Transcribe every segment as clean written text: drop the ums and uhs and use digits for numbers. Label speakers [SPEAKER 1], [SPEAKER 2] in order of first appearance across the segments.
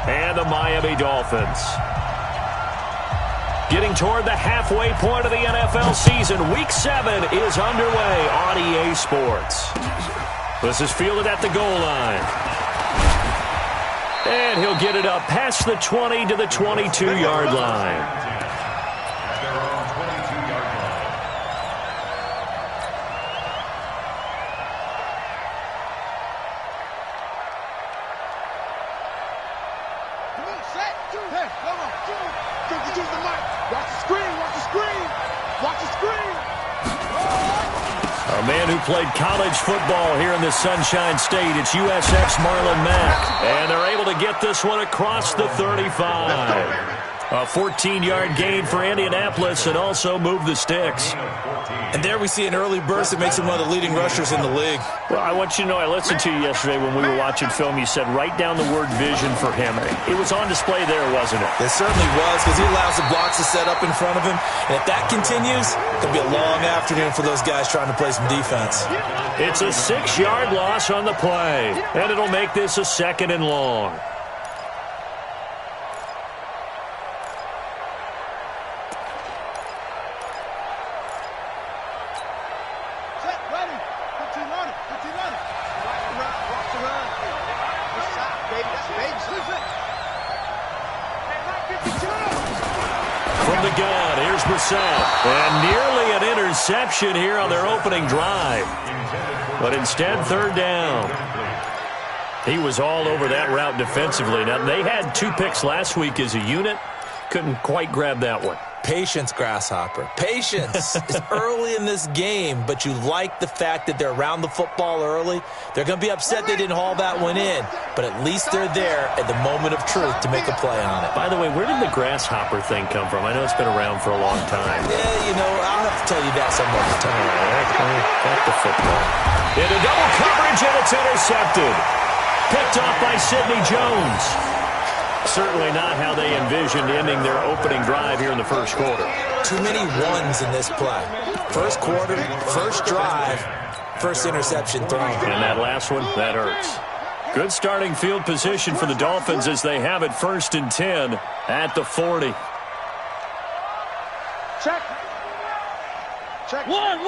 [SPEAKER 1] and the Miami Dolphins. Getting toward the halfway point of the NFL season, Week 7 is underway on EA Sports. This is fielded at the goal line. And he'll get it up past the 20 to the 22-yard line. A man who played college football here in the Sunshine State. It's USF's Marlon Mack. And they're able to get this one across the 35. A 14-yard gain for Indianapolis and also move the sticks.
[SPEAKER 2] And there we see an early burst that makes him one of the leading rushers in the league.
[SPEAKER 1] Well, I want you to know, I listened to you yesterday when we were watching film. You said write down the word vision for him. It was on display there, wasn't it?
[SPEAKER 2] It certainly was, because he allows the blocks to set up in front of him. And if that continues, it'll be a long afternoon for those guys trying to play some defense.
[SPEAKER 1] It's a 6-yard loss on the play, and it'll make this a 2nd and long. And nearly an interception here on their opening drive. But instead, 3rd down. He was all over that route defensively. Now, they had 2 picks last week as a unit. Couldn't quite grab that one.
[SPEAKER 2] Patience, Grasshopper. Patience. It's early in this game, but you like the fact that they're around the football early. They're going to be upset they didn't haul that one in, but at least they're there at the moment of truth to make a play on it.
[SPEAKER 1] By the way, where did the Grasshopper thing come from? I know it's been around for a long time.
[SPEAKER 2] Yeah, you know, I'll have to tell you that some other time.
[SPEAKER 1] Back to football. Into double coverage, and it's intercepted. Picked off by Sidney Jones. Certainly not how they envisioned ending their opening drive here in the first quarter.
[SPEAKER 2] Too many ones in this play. First quarter, first drive, first interception thrown.
[SPEAKER 1] And that last one, that hurts. Good starting field position for the Dolphins as they have it 1st and 10 at the 40.
[SPEAKER 3] Check. One.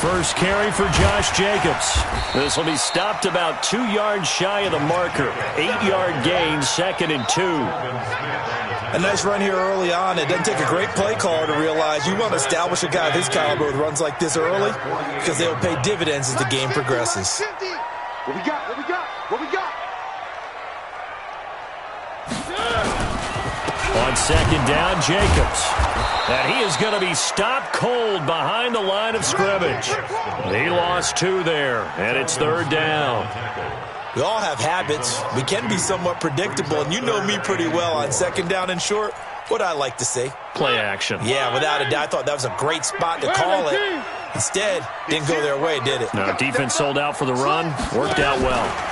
[SPEAKER 1] First carry for Josh Jacobs. This will be stopped about 2 yards shy of the marker. 8-yard gain, 2nd and 2.
[SPEAKER 2] A nice run here early on. It doesn't take a great play caller to realize you want to establish a guy of his caliber with runs like this early because they'll pay dividends as the game progresses.
[SPEAKER 3] What we got?
[SPEAKER 1] On 2nd down, Jacobs. And he is going to be stopped cold behind the line of scrimmage. He lost 2 there, and it's 3rd down.
[SPEAKER 2] We all have habits. We can be somewhat predictable, and you know me pretty well on 2nd down and short. What I like to say?
[SPEAKER 1] Play action.
[SPEAKER 2] Yeah, without a doubt. I thought that was a great spot to call it. Instead, didn't go their way, did it?
[SPEAKER 1] No, defense sold out for the run. Worked out well.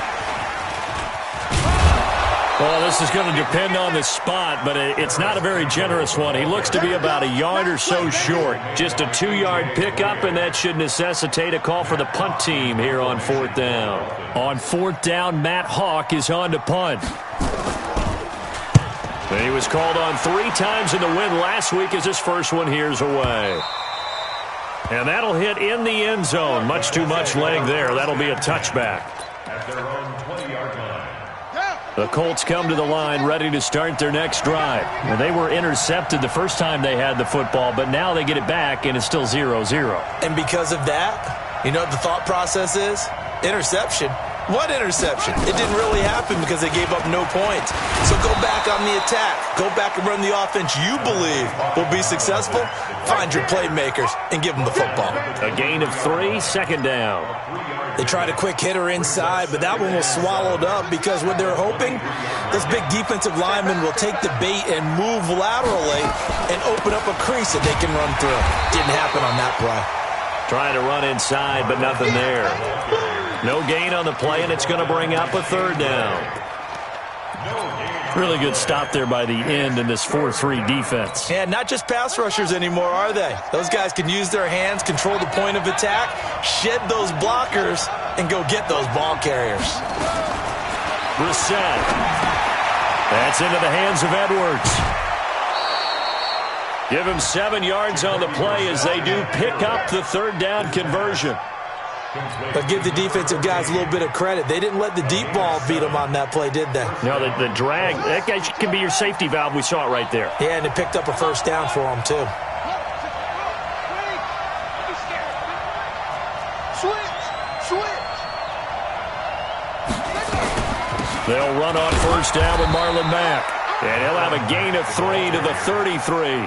[SPEAKER 1] Well, this is going to depend on the spot, but it's not a very generous one. He looks to be about a yard or so short. Just a 2-yard pickup, and that should necessitate a call for the punt team here on 4th down. On 4th down, Matt Hawk is on to punt. And he was called on 3 times in the win last week as his first one here's away. And that'll hit in the end zone. Much too much leg there. That'll be a touchback.
[SPEAKER 3] At their own 20-yard line.
[SPEAKER 1] The Colts come to the line ready to start their next drive. And they were intercepted the first time they had the football, but now they get it back, and it's still 0-0.
[SPEAKER 2] And because of that, you know what the thought process is? Interception. What interception? It didn't really happen because they gave up no points. So go back on the attack. Go back and run the offense you believe will be successful. Find your playmakers and give them the football.
[SPEAKER 1] A gain of 3, 2nd down.
[SPEAKER 2] They tried a quick hitter inside, but that one was swallowed up because what they're hoping, those big defensive linemen will take the bait and move laterally and open up a crease that they can run through. Didn't happen on that play.
[SPEAKER 1] Trying to run inside, but nothing there. No gain on the play, and it's going to bring up a 3rd down. Really good stop there by the end in this 4-3 defense.
[SPEAKER 2] Yeah, not just pass rushers anymore, are they? Those guys can use their hands, control the point of attack, shed those blockers, and go get those ball carriers.
[SPEAKER 1] Brissett. That's into the hands of Edwards. Give him 7 yards on the play as they do pick up the third down conversion.
[SPEAKER 2] But give the defensive guys a little bit of credit. They didn't let the deep ball beat them on that play, did they?
[SPEAKER 1] No, the drag, that guy can be your safety valve. We saw it right there.
[SPEAKER 2] Yeah, and it picked up a first down for them, too.
[SPEAKER 1] They'll run on first down with Marlon Mack. And he'll have a gain of 3 to the 33.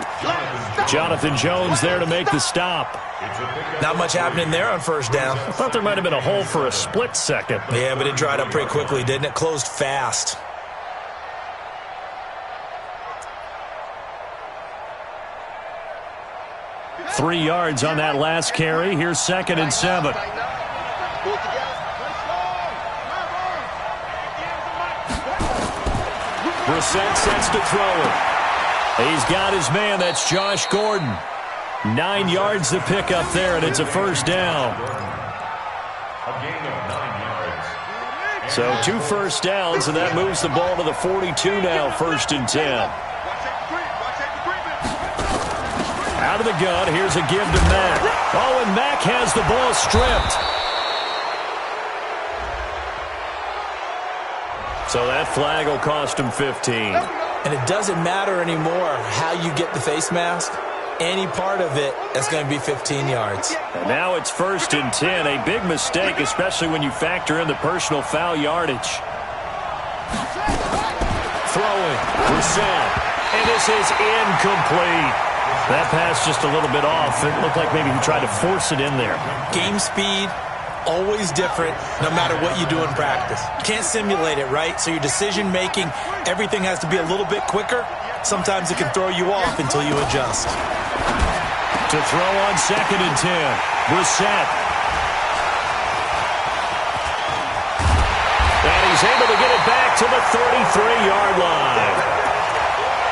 [SPEAKER 1] Jonathan Jones there to make the stop.
[SPEAKER 2] Not much happening there on first down.
[SPEAKER 1] I thought there might have been a hole for a split second.
[SPEAKER 2] Yeah, but it dried up pretty quickly, didn't it? Closed fast.
[SPEAKER 1] Three yards on that last carry. Here's 2nd and 7. Brissett sets to throw it. He's got his man. That's Josh Gordon. 9 yards to pick up there, and it's a first down.
[SPEAKER 3] A gain of 9 yards.
[SPEAKER 1] So 2 first downs, and that moves the ball to the 42 now, 1st and 10. Out of the gun, here's a give to Mack. Oh, and Mack has the ball stripped. So that flag will cost him 15.
[SPEAKER 2] And it doesn't matter anymore how you get the face mask. Any part of it, that's going to be 15 yards.
[SPEAKER 1] And now it's 1st and 10. A big mistake, especially when you factor in the personal foul yardage. Throwing. Brissett. And this is incomplete. That pass just a little bit off. It looked like maybe he tried to force it in there.
[SPEAKER 2] Game speed, always different, no matter what you do in practice. You can't simulate it, right? So your decision-making, everything has to be a little bit quicker. Sometimes it can throw you off until you adjust.
[SPEAKER 1] To throw on 2nd and 10. Brissett. And he's able to get it back to the 33-yard line.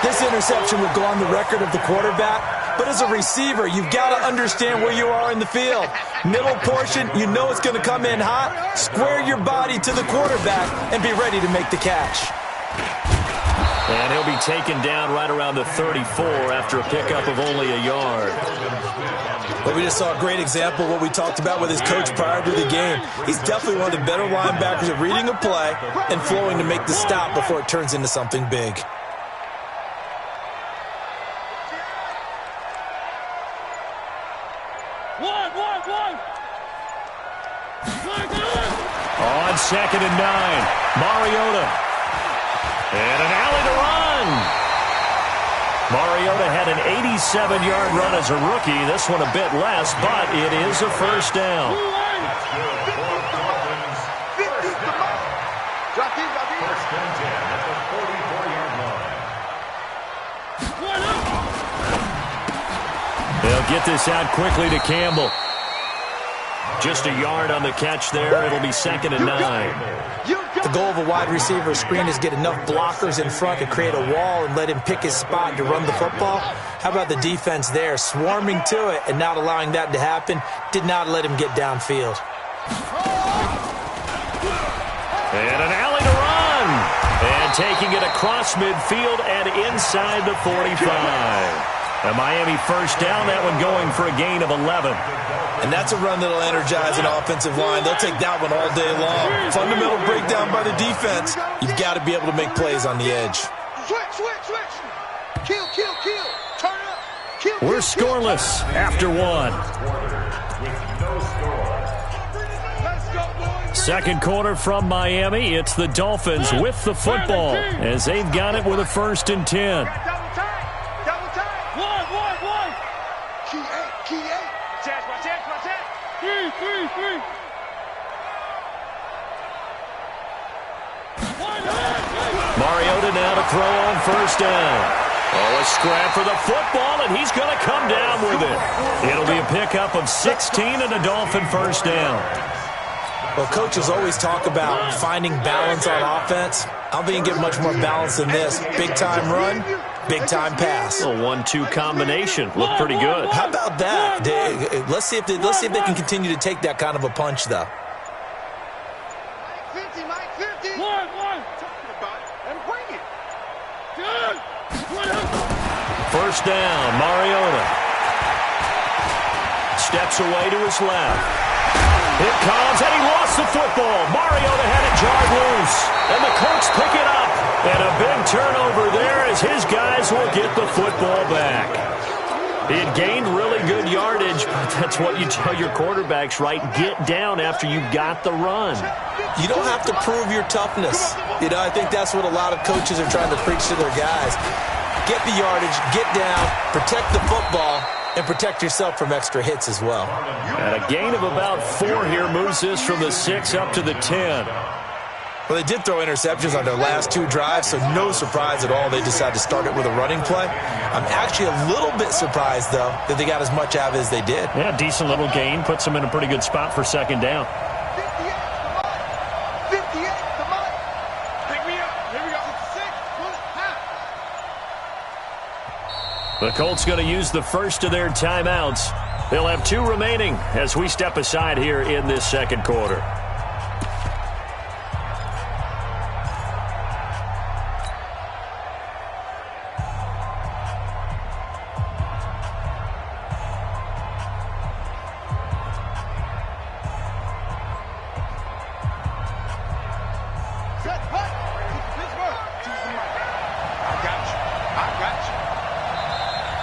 [SPEAKER 2] This interception will go on the record of the quarterback, but as a receiver, you've got to understand where you are in the field. Middle portion, you know it's going to come in hot. Square your body to the quarterback and be ready to make the catch.
[SPEAKER 1] And he'll be taken down right around the 34 after a pickup of only a yard.
[SPEAKER 2] But we just saw a great example of what we talked about with his coach prior to the game. He's definitely one of the better linebackers at reading a play and flowing to make the stop before it turns into something big.
[SPEAKER 1] On 2nd and 9, Mariota. And an alley to run. Mariota had an 87-yard run as a rookie. This one a bit less, but it is a first down.
[SPEAKER 3] First and 10 at the 44-yard line.
[SPEAKER 1] They'll get this out quickly to Campbell. Just a yard on the catch there. It'll be 2nd and 9.
[SPEAKER 2] The goal of a wide receiver screen is get enough blockers in front to create a wall and let him pick his spot to run the football. How about the defense there, swarming to it and not allowing that to happen? Did not let him get downfield.
[SPEAKER 1] And an alley to run. And taking it across midfield and inside the 45. A Miami first down, that one going for a gain of 11.
[SPEAKER 2] And that's a run that'll energize an offensive line. They'll take that one all day long. Fundamental breakdown by the defense. You've got to be able to make plays on the edge.
[SPEAKER 4] Switch. Kill. Turn up. Kill.
[SPEAKER 1] We're scoreless after one. Second quarter from Miami. It's the Dolphins with the football as they've got it with a 1st and 10. Mariota now to throw on first down. Oh, a scrap for the football, and he's going to come down with it. It'll be a pickup of 16 and a Dolphin first down.
[SPEAKER 2] Well, coaches always talk about finding balance on offense. I don't think you can get much more balance than this. Big-time run, big-time pass.
[SPEAKER 1] A 1-2 combination. Looked pretty good.
[SPEAKER 2] How about that? Let's see if they can continue to take that kind of a punch, though.
[SPEAKER 1] First down, Mariota. Steps away to his left. It comes, and he lost the football. Mariota had it jarred loose, and the Colts pick it up. And a big turnover there as his guys will get the football back. He had gained really good yardage, but that's what you tell your quarterbacks, right? Get down after you got the run.
[SPEAKER 2] You don't have to prove your toughness. I think that's what a lot of coaches are trying to preach to their guys. Get the yardage, get down, protect the football, and protect yourself from extra hits as well.
[SPEAKER 1] And a gain of about 4 here moves this from the 6 up to the 10.
[SPEAKER 2] Well, they did throw interceptions on their last 2 drives, so no surprise at all they decided to start it with a running play. I'm actually a little bit surprised, though, that they got as much out of it as they did.
[SPEAKER 1] Yeah, decent little gain. Puts them in a pretty good spot for second down. The Colts going to use the first of their timeouts. They'll have 2 remaining as we step aside here in this second quarter.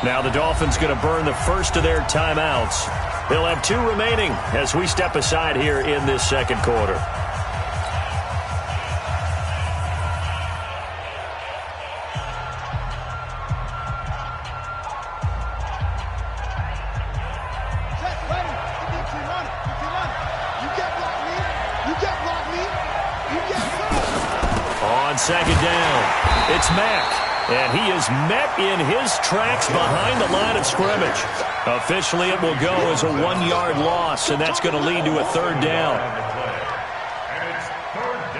[SPEAKER 1] Now the Dolphins going to burn the first of their timeouts. They'll have 2 remaining as we step aside here in this second quarter. On second down, it's Mack. And he is met in his tracks behind the line of scrimmage. Officially, it will go as a 1-yard loss, and that's going to lead to a 3rd down.
[SPEAKER 3] And it's 3rd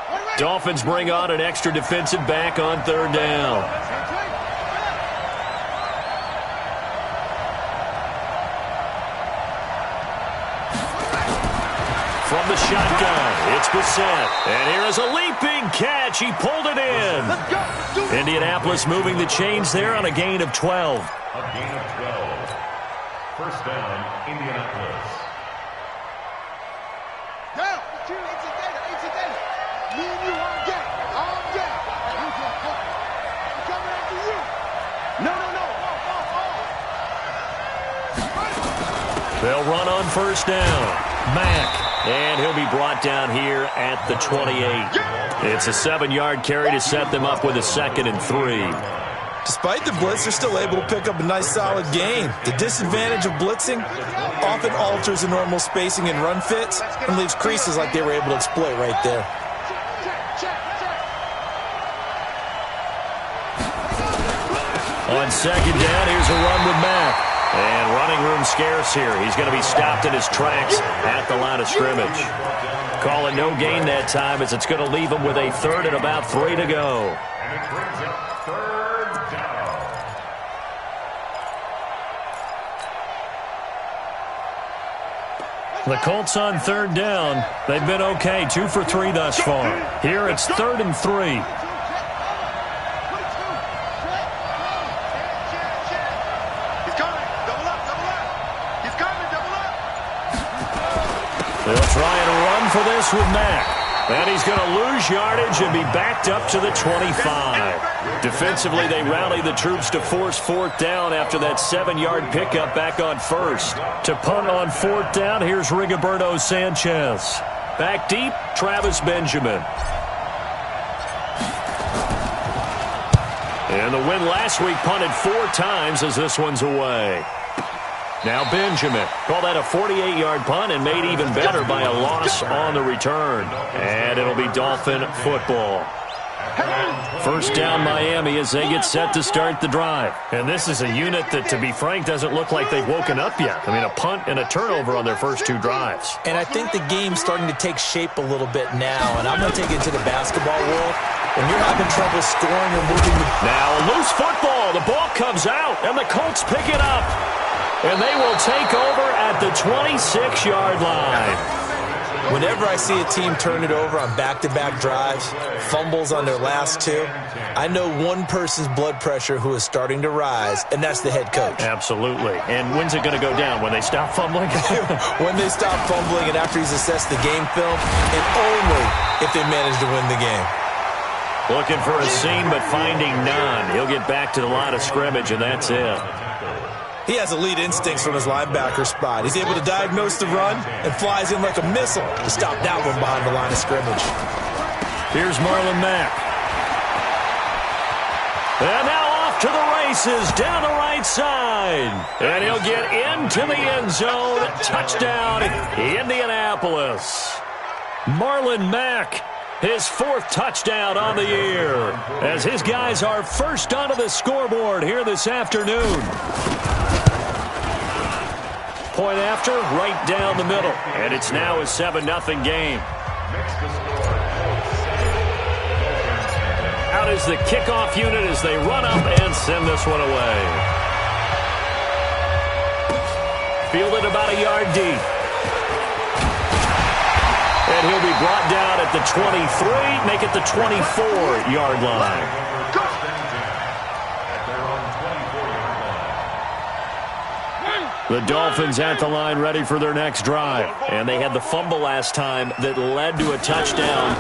[SPEAKER 3] down.
[SPEAKER 1] Dolphins bring on an extra defensive back on 3rd down. From the shotgun, it's Bissett. And here is a leaping catch. He pulled it in. Indianapolis moving the chains there on a gain of 12.
[SPEAKER 3] A gain of 12. First down, Indianapolis.
[SPEAKER 4] Down. Me and you all day. All day. I'm coming after you. No.
[SPEAKER 1] They'll run on first down. Mack. And he'll be brought down here at the 28. It's a 7-yard carry to set them up with a 2nd and 3.
[SPEAKER 2] Despite the blitz, they're still able to pick up a nice, solid gain. The disadvantage of blitzing often alters the normal spacing and run fits and leaves creases like they were able to exploit right there.
[SPEAKER 1] On second down, here's a run with Mack. And running room scarce here. He's going to be stopped in his tracks at the line of scrimmage. Calling no gain that time as it's going to leave him with a 3rd and about 3 to go.
[SPEAKER 3] And it brings up 3rd down.
[SPEAKER 1] The Colts on 3rd down. They've been okay, 2 for 3 thus far. Here it's 3rd and 3. They'll try and run for this with Mack. And he's going to lose yardage and be backed up to the 25. Defensively, they rally the troops to force 4th down after that 7-yard pickup back on 1st. To punt on 4th down, here's Rigoberto Sanchez. Back deep, Travis Benjamin. And the win last week punted 4 times as this one's away. Now Benjamin. Call that a 48-yard punt and made even better by a loss on the return. And it'll be Dolphin football. First down Miami as they get set to start the drive. And this is a unit that, to be frank, doesn't look like they've woken up yet. I mean, a punt and a turnover on their first two drives.
[SPEAKER 2] And I think the game's starting to take shape a little bit now. And I'm going to take it to the basketball world. When you're having trouble scoring or moving the...
[SPEAKER 1] Now a loose football. The ball comes out, and the Colts pick it up. And they will take over at the 26-yard line.
[SPEAKER 2] Whenever I see a team turn it over on back-to-back drives, fumbles on their last two, I know one person's blood pressure who is starting to rise, and that's the head coach.
[SPEAKER 1] Absolutely. And when's it going to go down? When they stop fumbling?
[SPEAKER 2] When they stop fumbling and after he's assessed the game film, and only if they manage to win the game.
[SPEAKER 1] Looking for a seam, but finding none. He'll get back to the line of scrimmage, and that's it.
[SPEAKER 2] He has elite instincts from his linebacker spot. He's able to diagnose the run and flies in like a missile to stop that one behind the line of scrimmage.
[SPEAKER 1] Here's Marlon Mack. And now off to the races down the right side. And he'll get into the end zone. Touchdown, Indianapolis. Marlon Mack, his fourth touchdown on the year, as his guys are first onto the scoreboard here this afternoon. Point after, right down the middle. And it's now a 7-0 game. Out is the kickoff unit as they run up and send this one away. Fielded about a yard deep. And he'll be brought down at the 23, make it the 24-yard line. The Dolphins at the line ready for their next drive. And they had the fumble last time that led to a touchdown.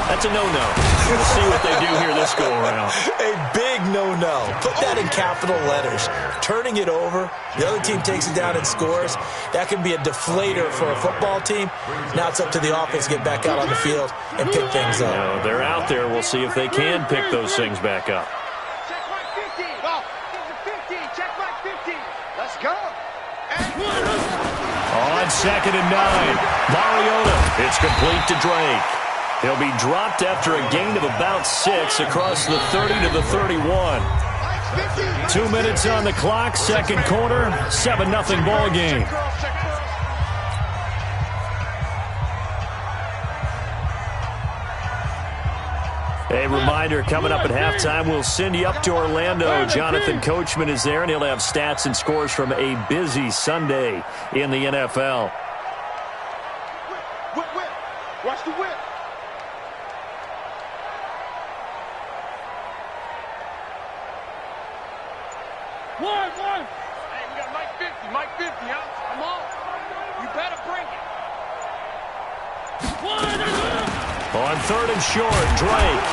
[SPEAKER 1] That's a no-no. We'll see what they do here this go-around.
[SPEAKER 2] A big no-no. Put that in capital letters. Turning it over, the other team takes it down and scores. That can be a deflator for a football team. Now it's up to the offense to get back out on the field and pick things up.
[SPEAKER 1] No, they're out there. We'll see if they can pick those things back up.
[SPEAKER 4] Check mark 50. Oh, 50. Check mark 50. Let's go.
[SPEAKER 1] On 2nd and 9, Mariota. It's complete to Drake. He'll be dropped after a gain of about 6 across the 30 to the 31. 2 minutes on the clock, second quarter, 7-0 ball game. A reminder, coming up at halftime, we'll send you up to Orlando. Jonathan Coachman is there, and he'll have stats and scores from a busy Sunday in the NFL.
[SPEAKER 4] Whip. Watch the whip. One. Hey, we got Mike 50. Mike 50, huh? Come on. You better bring it.
[SPEAKER 1] On 3rd and short, Drake.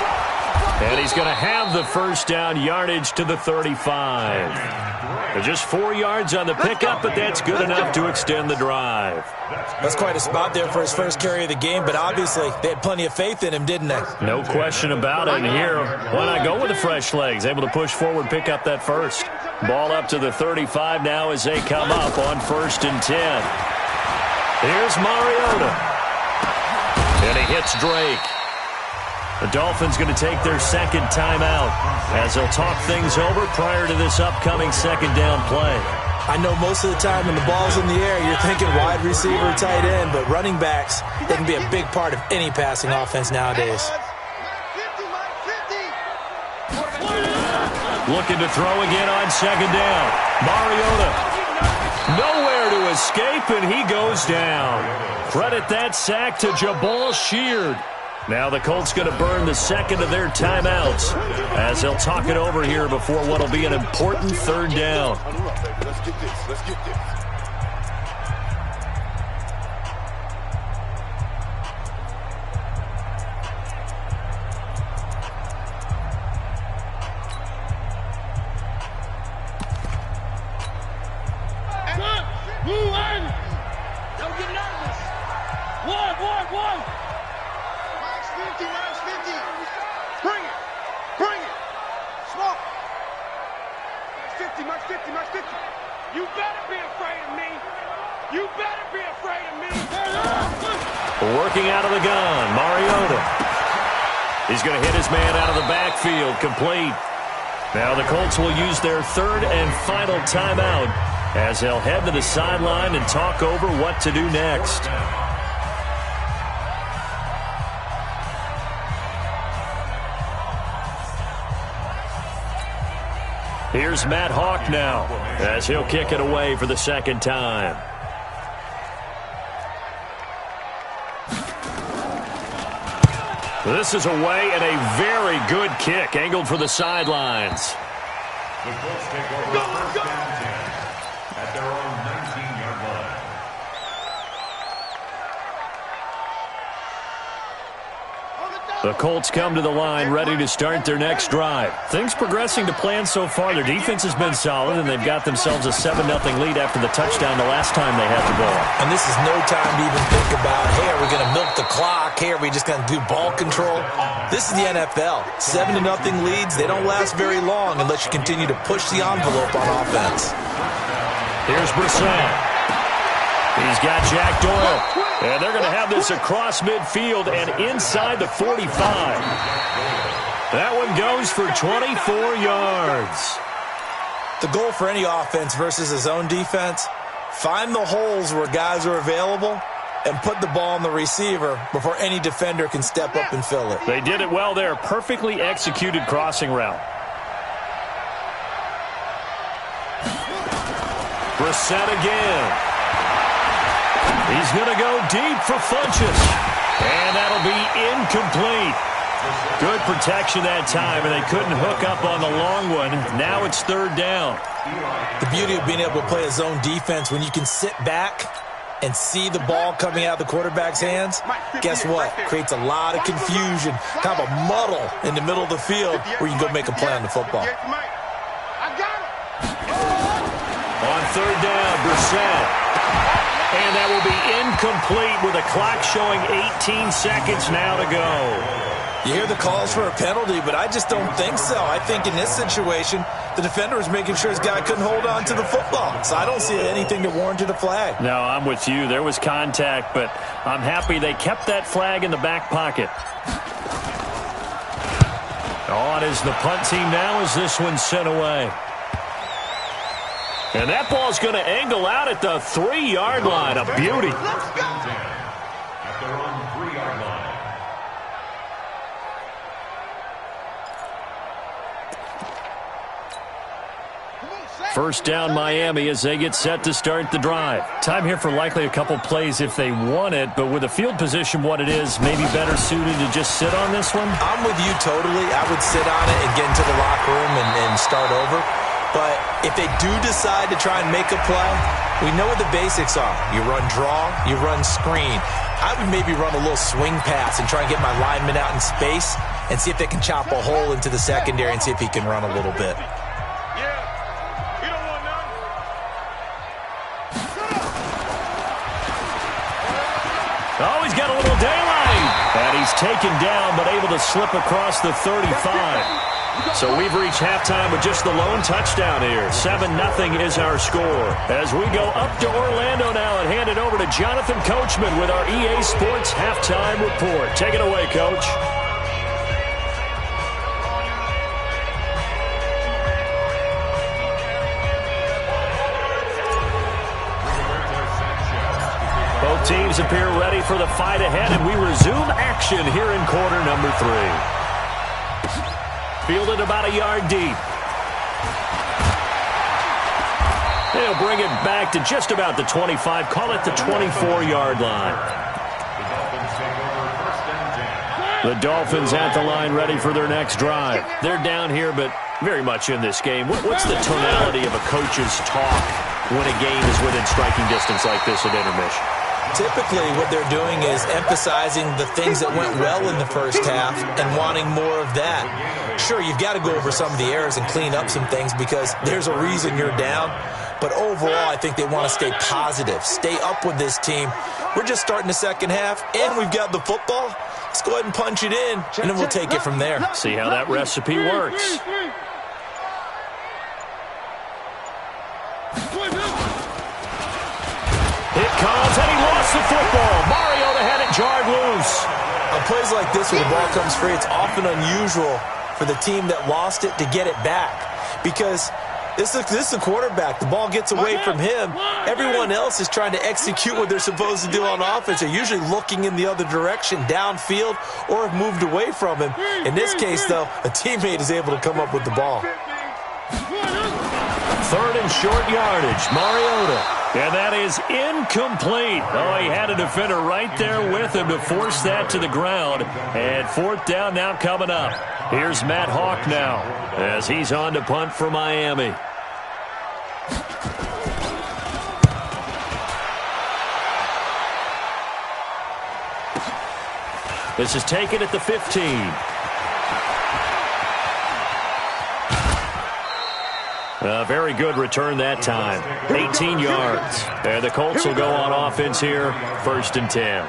[SPEAKER 1] And he's going to have the first down, yardage to the 35. Just 4 yards on the pickup, but that's good enough to extend the drive.
[SPEAKER 2] That's quite a spot there for his first carry of the game, but obviously they had plenty of faith in him, didn't they?
[SPEAKER 1] No question about it. And here, why not go with the fresh legs? Able to push forward, pick up that first. Ball up to the 35 now as they come up on 1st and 10. Here's Mariota. And he hits Drake. The Dolphins going to take their second timeout as they'll talk things over prior to this upcoming second down play.
[SPEAKER 2] I know most of the time when the ball's in the air, you're thinking wide receiver, tight end, but running backs, they can be a big part of any passing offense nowadays.
[SPEAKER 1] Looking to throw again on second down. Mariota. Nowhere to escape, and he goes down. Credit that sack to Jabal Sheard. Now the Colts going to burn the second of their timeouts as they'll talk it over here before what will be an important third down.
[SPEAKER 4] Let's get this.
[SPEAKER 5] Don't get nervous. One.
[SPEAKER 4] Max 50. Bring it. Smoke. Max 50.
[SPEAKER 5] You better be afraid of me.
[SPEAKER 1] Working out of the gun, Mariota. He's going to hit his man out of the backfield, complete. Now the Colts will use their third and final timeout as they'll head to the sideline and talk over what to do next. Here's Matt Hawk now as he'll kick it away for the second time. This is away and a very good kick angled for the sidelines.
[SPEAKER 3] The Colts take over first down 10 at their own 19-yard line.
[SPEAKER 1] The Colts come to the line ready to start their next drive. Things progressing to plan so far. Their defense has been solid, and they've got themselves a 7-0 lead after the touchdown the last time they had the ball.
[SPEAKER 2] And this is no time to even think about, hey, are we going to milk the clock? Hey, are we just going to do ball control? This is the NFL. 7-0 leads, they don't last very long unless you continue to push the envelope on offense.
[SPEAKER 1] Here's Brissett. He's got Jack Doyle. And they're going to have this across midfield and inside the 45. That one goes for 24 yards.
[SPEAKER 2] The goal for any offense versus his own defense, find the holes where guys are available and put the ball on the receiver before any defender can step up and fill it.
[SPEAKER 1] They did it well there. Perfectly executed crossing route. Brissett again. He's going to go deep for Funchess. And that'll be incomplete. Good protection that time, and they couldn't hook up on the long one. Now it's third down.
[SPEAKER 2] The beauty of being able to play a zone defense when you can sit back and see the ball coming out of the quarterback's hands, guess what? Creates a lot of confusion, kind of a muddle in the middle of the field where you can go make a play on the football.
[SPEAKER 1] On third down, Brissett. And that will be incomplete with a clock showing 18 seconds now to go.
[SPEAKER 2] You hear the calls for a penalty, but I just don't think so. I think in this situation, the defender was making sure his guy couldn't hold on to the football. So I don't see anything that warranted a flag.
[SPEAKER 1] No, I'm with you. There was contact, but I'm happy they kept that flag in the back pocket. On is the punt team now as this one's sent away. And that ball's going to angle out at the 3-yard line. A beauty.
[SPEAKER 3] At their own 3-yard line.
[SPEAKER 1] First down Miami as they get set to start the drive. Time here for likely a couple plays if they want it, but with the field position what it is, maybe better suited to just sit on this one?
[SPEAKER 2] I'm with you totally. I would sit on it and get into the locker room and start over. But if they do decide to try and make a play, we know what the basics are. You run draw, you run screen. I would maybe run a little swing pass and try and get my lineman out in space and see if they can chop a hole into the secondary and see if he can run a little bit.
[SPEAKER 1] Oh, he's got a little daylight. And he's taken down but able to slip across the 35. So we've reached halftime with just the lone touchdown here. 7-0 is our score. As we go up to Orlando now and hand it over to Jonathan Coachman with our EA Sports Halftime Report. Take it away, Coach. Both teams appear ready for the fight ahead, and we resume action here in quarter number 3. Fielded about a yard deep. They'll bring it back to just about the 25. Call it the 24-yard line. The Dolphins at the line ready for their next drive. They're down here, but very much in this game. What's the tonality of a coach's talk when a game is within striking distance like this at intermission?
[SPEAKER 2] Typically, what they're doing is emphasizing the things that went well in the first half and wanting more of that. Sure, you've got to go over some of the errors and clean up some things because there's a reason you're down. But overall, I think they want to stay positive, stay up with this team. We're just starting the second half, and we've got the football. Let's go ahead and punch it in, and then we'll take it from there.
[SPEAKER 1] See how that recipe works. It comes, and he lost the football. Mariota had it jarred loose.
[SPEAKER 2] On plays like this where the ball comes free, it's often unusual for the team that lost it to get it back. Because this is a quarterback. The ball gets away from him. Everyone else is trying to execute what they're supposed to do on offense. They're usually looking in the other direction, downfield, or have moved away from him. In this case, though, a teammate is able to come up with the ball.
[SPEAKER 1] 3rd and short yardage, Mariota. And that is incomplete. Oh, he had a defender right there with him to force that to the ground. And 4th down now coming up. Here's Matt Hawk now as he's on to punt for Miami. This is taken at the 15. A very good return that time. 18 yards. And the Colts will go on offense here. 1st and 10.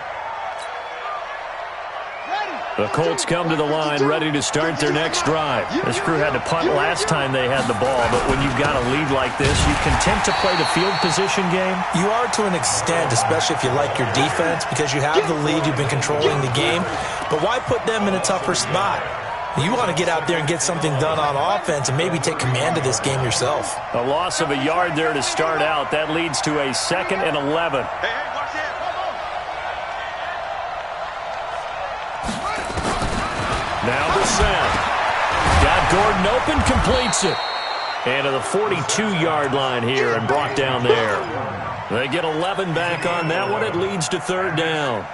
[SPEAKER 1] The Colts come to the line ready to start their next drive. This crew had to punt last time they had the ball, but when you've got a lead like this, you content to play the field position game?
[SPEAKER 2] You are to an extent, especially if you like your defense, because you have the lead, you've been controlling the game. But why put them in a tougher spot? You want to get out there and get something done on offense and maybe take command of this game yourself.
[SPEAKER 1] A loss of a yard there to start out. That leads to a 2nd and 11. Now Brissett. Got Gordon open, completes it. And to the 42-yard line here and brought down there. They get 11 back on that one. It leads to 3rd down.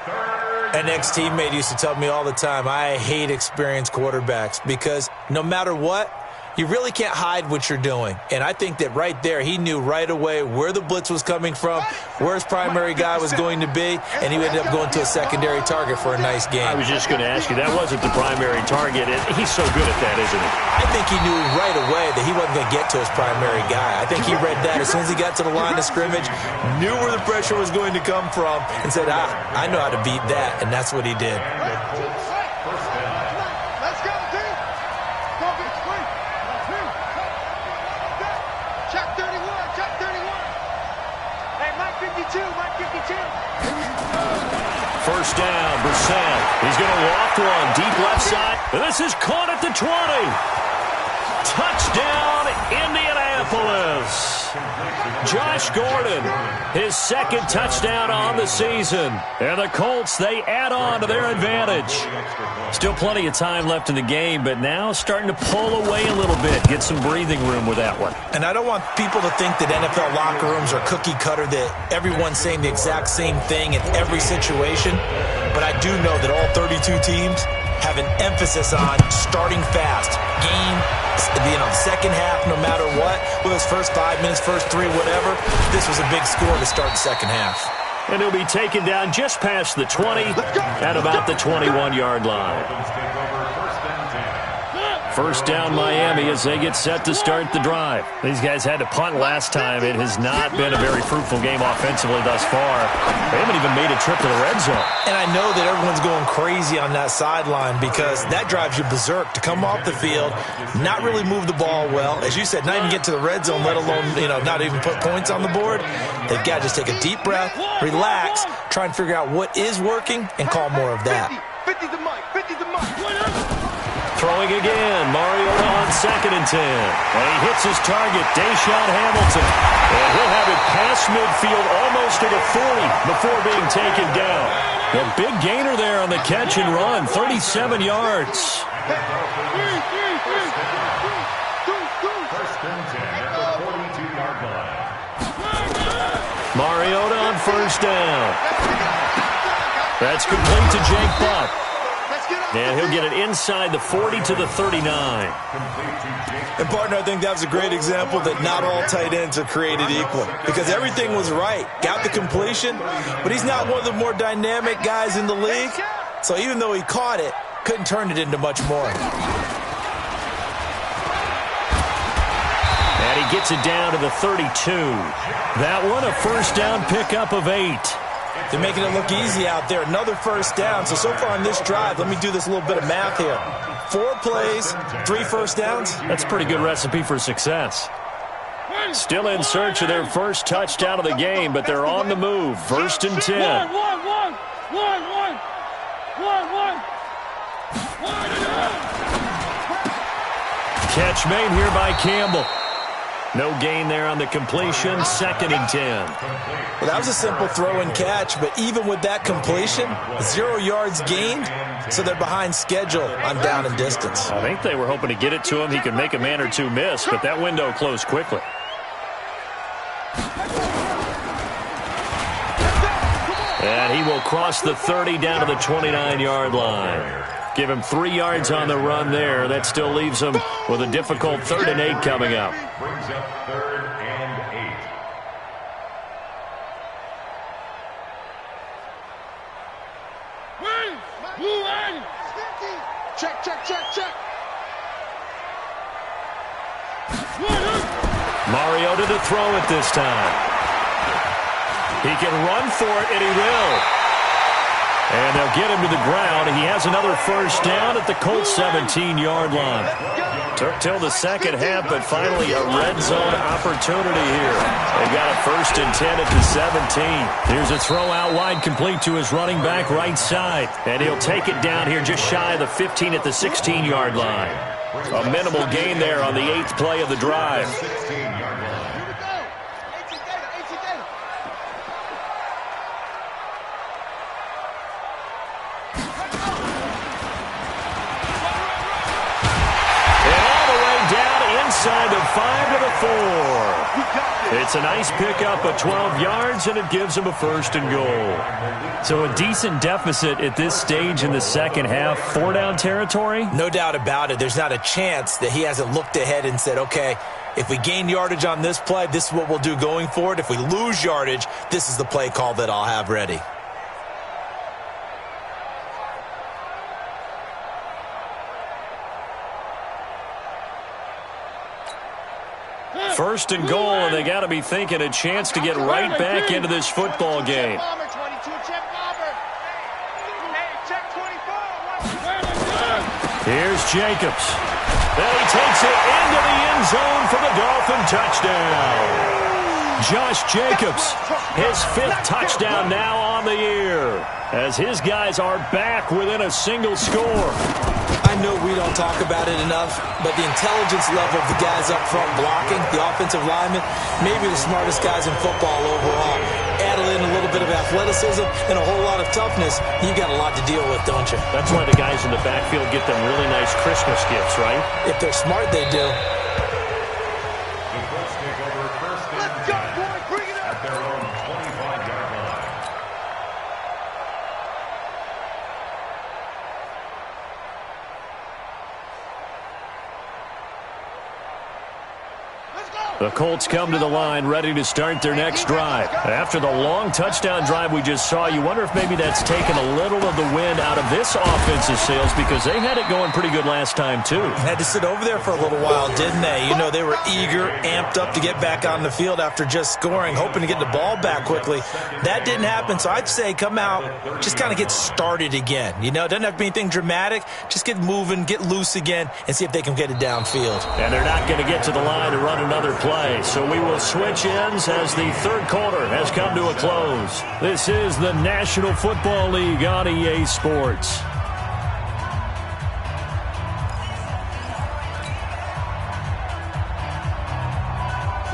[SPEAKER 2] An ex-teammate used to tell me all the time, I hate experienced quarterbacks because no matter what, you really can't hide what you're doing. And I think that right there, he knew right away where the blitz was coming from, where his primary guy was going to be, and he ended up going to a secondary target for a nice game.
[SPEAKER 1] I was just going to ask you, that wasn't the primary target. He's so good at that, isn't he?
[SPEAKER 2] I think he knew right away that he wasn't going to get to his primary guy. I think he read that as soon as he got to the line of scrimmage, knew where the pressure was going to come from, and said, I know how to beat that, and that's what he did.
[SPEAKER 4] Let's go, team. Go get free. Check 31. Check 31. Hey, Mike 52. Mike 52.
[SPEAKER 1] 1st down, Brissett. He's going to loft one deep left side. And this is caught at the 20. Touchdown, Indianapolis. Josh Gordon, his 2nd touchdown on the season. And the Colts, they add on to their advantage. Still plenty of time left in the game, but now starting to pull away a little bit. Get some breathing room with that one.
[SPEAKER 2] And I don't want people to think that NFL locker rooms are cookie cutter, that everyone's saying the exact same thing in every situation. But I do know that all 32 teams have an emphasis on starting fast. Second half, no matter what, whether it's first 5 minutes, first 3, whatever, this was a big score to start the second half.
[SPEAKER 1] And he'll be taken down just past the 20 at about the 21-yard line. 1st down Miami as they get set to start the drive. These guys had to punt last time. It has not been a very fruitful game offensively thus far. They haven't even made a trip to the red zone.
[SPEAKER 2] And I know that everyone's going crazy on that sideline because that drives you berserk to come off the field, not really move the ball well. As you said, not even get to the red zone, let alone, not even put points on the board. They've got to just take a deep breath, relax, try and figure out what is working, and call more of that.
[SPEAKER 4] 50 to Mike. 50 to Mike.
[SPEAKER 1] Throwing again, Mariota on 2nd and 10. And he hits his target, Deshaun Hamilton. And he'll have it past midfield almost to the 40 before being taken down. A big gainer there on the catch and run, 37 yards.
[SPEAKER 3] 1st and 10 at the 42-yard line.
[SPEAKER 1] Mariota on 1st down. That's complete to Jake Buck. And he'll get it inside the 40 to the 39.
[SPEAKER 2] And, partner, I think that was a great example that not all tight ends are created equal because everything was right. Got the completion, but he's not one of the more dynamic guys in the league. So even though he caught it, couldn't turn it into much more.
[SPEAKER 1] And he gets it down to the 32. That one, a 1st down pickup of 8.
[SPEAKER 2] They're making it look easy out there. Another 1st down. So far on this drive, let me do this little bit of math here. 4 plays, 3 1st downs.
[SPEAKER 1] That's a pretty good recipe for success. Still in search of their first touchdown of the game, but they're on the move. 1st and 10. Catch made here by Campbell. No gain there on the completion. 2nd and 10.
[SPEAKER 2] Well, that was a simple throw and catch, but even with that completion, 0 yards gained, so they're behind schedule on down and distance.
[SPEAKER 1] I think they were hoping to get it to him. He could make a man or two miss, but that window closed quickly. And he will cross the 30 down to the 29-yard line. Give him 3 yards on the run there. That still leaves him with a difficult 3rd and 8 coming up.
[SPEAKER 3] Brings up 3rd and 8.
[SPEAKER 4] Check, check, check, check.
[SPEAKER 1] Mariota to throw it this time. He can run for it, and he will. And they'll get him to the ground. He has another first down at the Colts 17-yard line. Took till the second half, but finally a red zone opportunity here. They've got a 1st and 10 at the 17. Here's a throw out wide, complete to his running back right side. And he'll take it down here just shy of the 15 at the 16-yard line. A minimal gain there on the 8th play of the drive. Inside of 5 to the 4. It's a nice pickup of 12 yards, and it gives him a 1st and goal. So a decent deficit at this stage in the second half. 4-down territory?
[SPEAKER 2] No doubt about it. There's not a chance that he hasn't looked ahead and said, okay, if we gain yardage on this play, this is what we'll do going forward. If we lose yardage, this is the play call that I'll have ready.
[SPEAKER 1] 1st and goal, and they got to be thinking a chance to get right back into this football game. Here's Jacobs. Then he takes it into the end zone for the Dolphin touchdown. Josh Jacobs, his 5th touchdown now on the year, as his guys are back within a single score.
[SPEAKER 2] I know we don't talk about it enough, but the intelligence level of the guys up front blocking, the offensive linemen, maybe the smartest guys in football overall. Add in a little bit of athleticism and a whole lot of toughness, you've got a lot to deal with, don't you?
[SPEAKER 1] That's why the guys in the backfield get them really nice Christmas gifts, right?
[SPEAKER 2] If they're smart, they do.
[SPEAKER 3] The Colts take over 1st and 10 at their own 25-yard line.
[SPEAKER 1] The Colts come to the line ready to start their next drive. After the long touchdown drive we just saw, you wonder if maybe that's taken a little of the wind out of this offensive sails, because they had it going pretty good last time too.
[SPEAKER 2] Had to sit over there for a little while, didn't they? You know, they were eager, amped up to get back on the field after just scoring, hoping to get the ball back quickly. That didn't happen, so I'd say come out, just kind of get started again. You know, it doesn't have to be anything dramatic. Just get moving, get loose again, and see if they can get it downfield.
[SPEAKER 1] And they're not going to get to the line to run another play. So we will switch ends as the 3rd quarter has come to a close. This is the National Football League on EA Sports.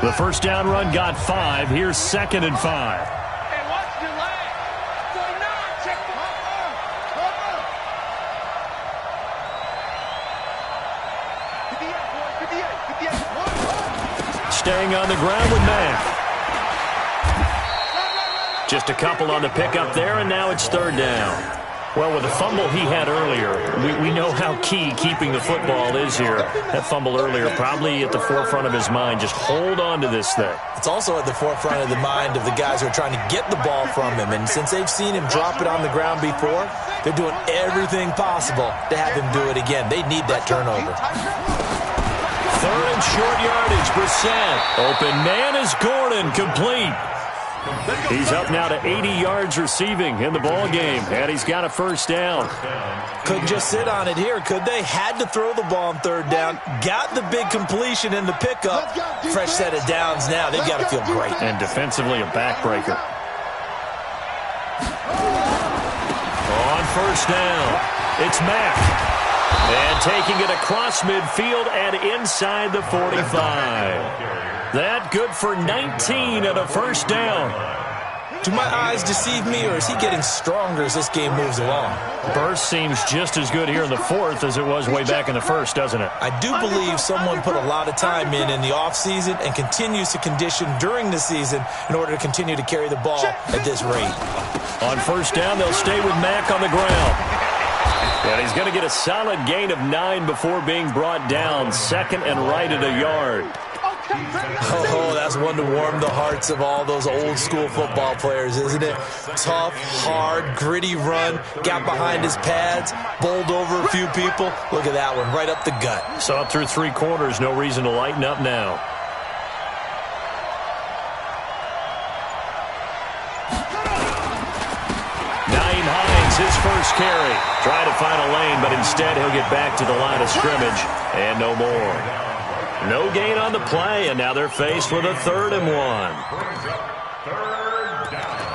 [SPEAKER 1] The first down run got 5. Here's 2nd and 5.
[SPEAKER 5] Hey, watch the leg. 49, check the
[SPEAKER 1] Staying on the ground with Mack. Just a couple on the pickup there, and now it's 3rd down. Well, with the fumble he had earlier, we know how key keeping the football is here. That fumble earlier probably at the forefront of his mind. Just hold on to this thing.
[SPEAKER 2] It's also at the forefront of the mind of the guys who are trying to get the ball from him. And since they've seen him drop it on the ground before, they're doing everything possible to have him do it again. They need that turnover.
[SPEAKER 1] 3rd and short yardage, Brissett. Open man is Gordon, complete. He's up now to 80 yards receiving in the ball game, and he's got a first down.
[SPEAKER 2] Couldn't just sit on it here, could they? Had to throw the ball on 3rd down. Got the big completion in the pickup. Fresh set of downs now. They've got to feel great.
[SPEAKER 1] And defensively, a backbreaker. On first down, it's Mack. And taking it across midfield and inside the 45. That good for 19 and a first down.
[SPEAKER 2] Do my eyes deceive me, or is he getting stronger as this game moves along?
[SPEAKER 1] Burst seems just as good here in the fourth as it was way back in the first, doesn't it?
[SPEAKER 2] I do believe someone put a lot of time in the offseason and continues to condition during the season in order to continue to carry the ball at this rate.
[SPEAKER 1] On first down, they'll stay with Mack on the ground. And he's going to get a solid gain of 9 before being brought down. Second and right at a yard.
[SPEAKER 2] Oh, that's one to warm the hearts of all those old school football players, isn't it? Tough, hard, gritty run, got behind his pads, bowled over a few people. Look at that one, right up the gut.
[SPEAKER 1] Saw it through 3 quarters, no reason to lighten up now. His first carry. Trying to find a lane, but instead he'll get back to the line of scrimmage, and no more. No gain on the play, and now they're faced with a 3rd and 1.
[SPEAKER 3] Third down.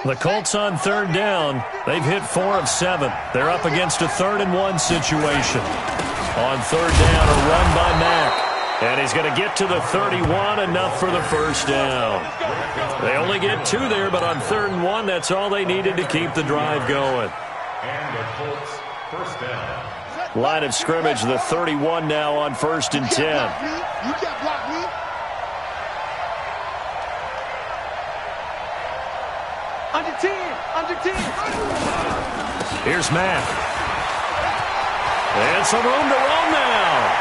[SPEAKER 1] The Colts on 3rd down. They've hit 4 of 7. They're up against a 3rd and 1 situation. On 3rd down, a run by Mack. And he's going to get to the 31, enough for the first down. They only get 2 there, but on 3rd and 1, that's all they needed to keep the drive going.
[SPEAKER 3] And the Colts first down.
[SPEAKER 1] Line of scrimmage, the 31 now on 1st and 10.
[SPEAKER 4] You can't block me. Under 10, under 10.
[SPEAKER 1] Here's Mack. And some room to roam now.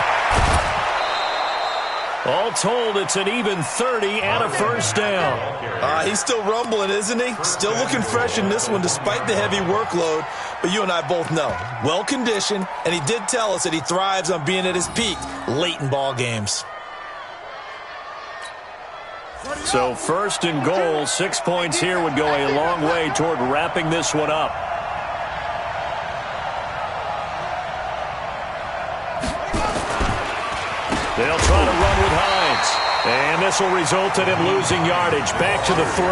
[SPEAKER 1] All told, it's an even 30 and a first down.
[SPEAKER 2] He's still rumbling, isn't he? Still looking fresh in this one despite the heavy workload. But you and I both know, well-conditioned, and he did tell us that he thrives on being at his peak late in ball games.
[SPEAKER 1] So 1st and goal, 6 points here would go a long way toward wrapping this one up. They'll try to run with Hines. And this will result in him losing yardage. Back to the 3.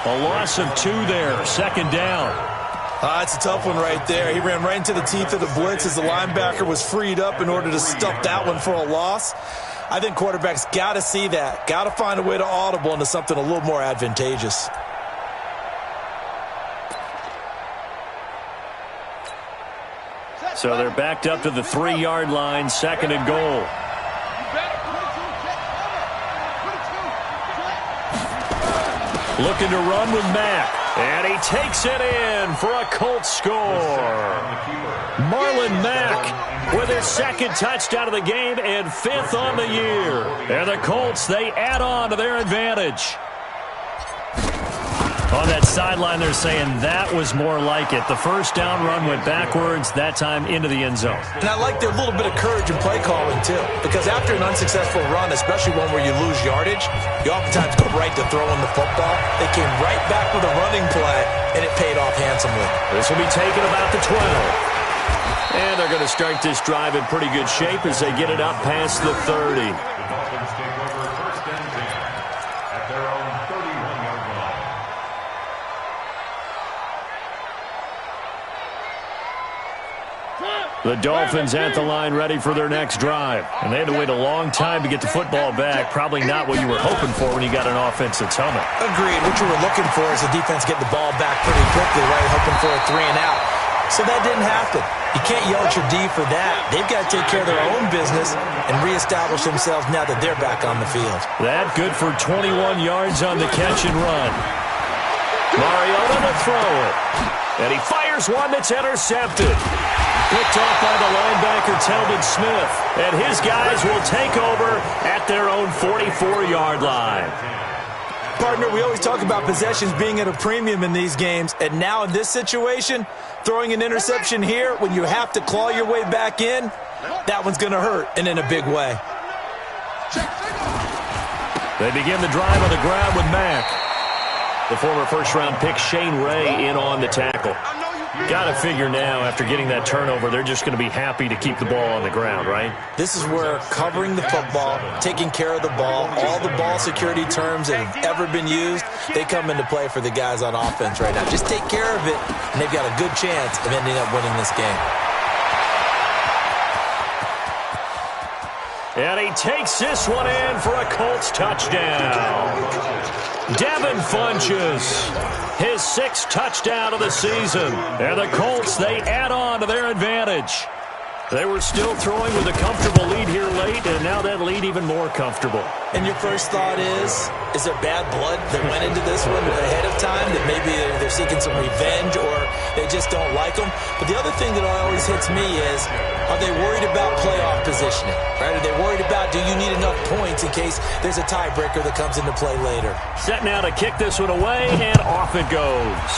[SPEAKER 1] A loss of 2 there. 2nd down.
[SPEAKER 2] It's a tough one right there. He ran right into the teeth of the blitz as the linebacker was freed up in order to stuff that one for a loss. I think quarterbacks got to see that. Got to find a way to audible into something a little more advantageous.
[SPEAKER 1] So they're backed up to the 3-yard line. 2nd and goal. Looking to run with Mack. And he takes it in for a Colts score. Marlon Mack with his 2nd touchdown of the game and 5th on the year. And the Colts, they add on to their advantage. On that sideline, they're saying that was more like it. The first down run went backwards, that time into the end zone.
[SPEAKER 2] And I like their little bit of courage in play calling, too. Because after an unsuccessful run, especially one where you lose yardage, you oftentimes go right to throwing the football. They came right back with a running play, and it paid off handsomely.
[SPEAKER 1] This will be taken about the 12. And they're going to start this drive in pretty good shape as they get it up past the 30.
[SPEAKER 3] The Dolphins take over 1st and 10 at their own 31-yard line.
[SPEAKER 1] The Dolphins at the line ready for their next drive. And they had to wait a long time to get the football back. Probably not what you were hoping for when you got an offense that's humming.
[SPEAKER 2] Agreed. What you were looking for is the defense getting the ball back pretty quickly, right? Hoping for a 3 and out. So that didn't happen. You can't yell at your D for that. They've got to take care of their own business and reestablish themselves now that they're back on the field.
[SPEAKER 1] That good for 21 yards on the catch and run. Mariota to throw it. And he fires one that's intercepted. Picked off by the linebacker, Telvin Smith. And his guys will take over at their own 44-yard line.
[SPEAKER 2] Partner, we always talk about possessions being at a premium in these games. And now in this situation, throwing an interception here when you have to claw your way back in, that one's going to hurt, and in a big way.
[SPEAKER 1] They begin the drive on the ground with Mack. The former first-round pick Shane Ray in on the tackle.
[SPEAKER 4] I know you
[SPEAKER 1] Got to figure now, after getting that turnover, they're just going to be happy to keep the ball on the ground, right?
[SPEAKER 2] This is where covering the football, taking care of the ball, all the ball security terms that have ever been used, they come into play for the guys on offense right now. Just take care of it, and they've got a good chance of ending up winning this game.
[SPEAKER 1] And he takes this one in for a Colts touchdown. Devin Funches, his 6th touchdown of the season. And the Colts, they add on to their advantage. They were still throwing with a comfortable lead here late, and now that lead even more comfortable.
[SPEAKER 2] And your first thought is there bad blood that went into this one ahead of time, that maybe they're seeking some revenge or they just don't like them? But the other thing that always hits me is, are they worried about playoff positioning? Right? Are they worried about, do you need enough points in case there's a tiebreaker that comes into play later?
[SPEAKER 1] Set now to kick this one away, and off it goes.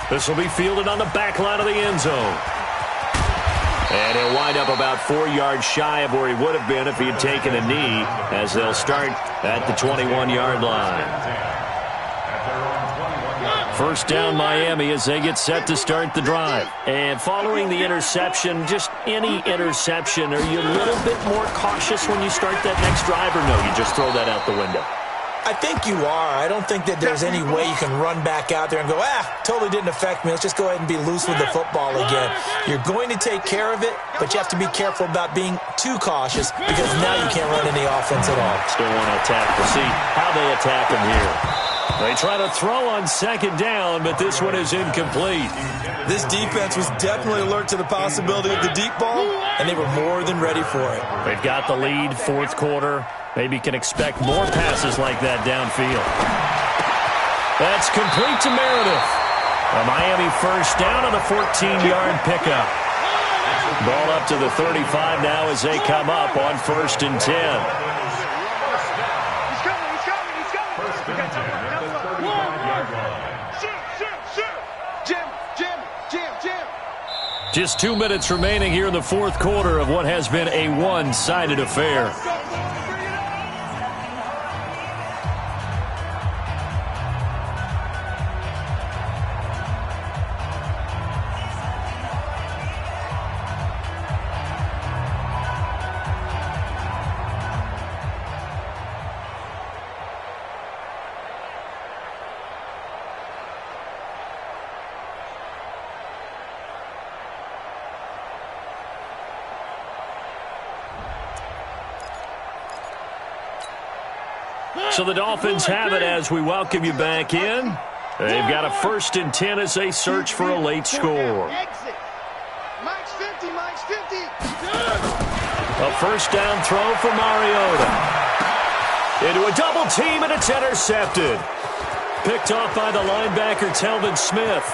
[SPEAKER 1] This will be fielded on the back line of the end zone. And he'll wind up about 4 yards shy of where he would have been if he had taken a knee, as they'll start at the 21-yard line. First down Miami as they get set to start the drive. And following the interception, just any interception, are you a little bit more cautious when you start that next drive, or no, you just throw that out the window?
[SPEAKER 2] I think you are. I don't think that there's any way you can run back out there and go, totally didn't affect me. Let's just go ahead and be loose with the football again. You're going to take care of it, but you have to be careful about being too cautious because now you can't run any offense at all.
[SPEAKER 1] Still want to attack. We'll see how they attack him here. They try to throw on second down, but this one is incomplete.
[SPEAKER 2] This defense was definitely alert to the possibility of the deep ball, and they were more than ready for it.
[SPEAKER 1] They've got the lead, 4th quarter. Maybe can expect more passes like that downfield. That's complete to Meredith. A Miami first down on a 14-yard pickup. Ball up to the 35 now as they come up on 1st and 10. Just 2 minutes remaining here in the 4th quarter of what has been a one-sided affair. So the Dolphins have it as we welcome you back in. They've got a 1st and 10 as they search for a late score.
[SPEAKER 4] Mike's 50, Mike's 50.
[SPEAKER 1] A first down throw for Mariota. Into a double team, and it's intercepted. Picked off by the linebacker, Telvin Smith.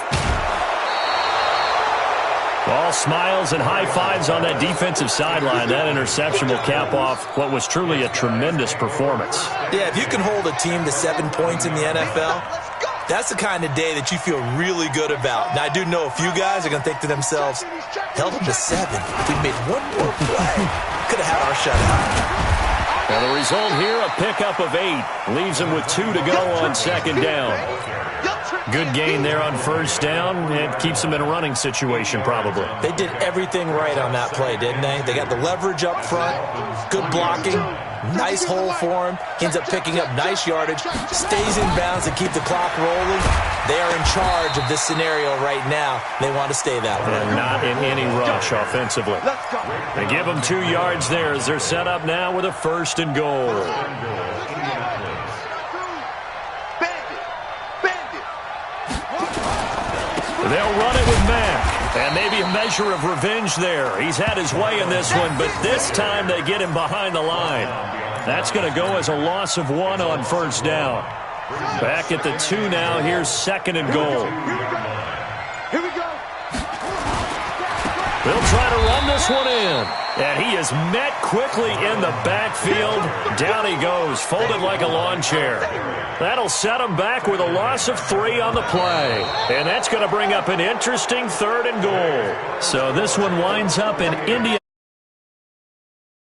[SPEAKER 1] All smiles and high fives on that defensive sideline. That interception will cap off what was truly a tremendous performance.
[SPEAKER 2] Yeah, if you can hold a team to 7 points in the NFL, that's the kind of day that you feel really good about. Now, I do know a few guys are going to think to themselves, held them to 7. If we made one more play, could have had our shutout.
[SPEAKER 1] Now the result here, a pickup of 8. Leaves them with 2 to go on 2nd down. Good gain there on 1st down. It keeps them in a running situation, probably.
[SPEAKER 2] They did everything right on that play, didn't they? They got the leverage up front, good blocking, nice hole for him. He ends up picking up nice yardage, stays in bounds to keep the clock rolling. They are in charge of this scenario right now. They want to stay that way.
[SPEAKER 1] And not in any rush offensively. They give them 2 yards there as they're set up now with a 1st and goal. They'll run it with Mack. And maybe a measure of revenge there. He's had his way in this one, but this time they get him behind the line. That's going to go as a loss of 1 on 1st down. Back at the 2 now. Here's 2nd and goal.
[SPEAKER 4] Here we go.
[SPEAKER 1] They'll try to run this one in. And he is met quickly in the backfield. Down he goes, folded like a lawn chair. That'll set him back with a loss of 3 on the play. And that's going to bring up an interesting 3rd and goal. So this one winds up in India.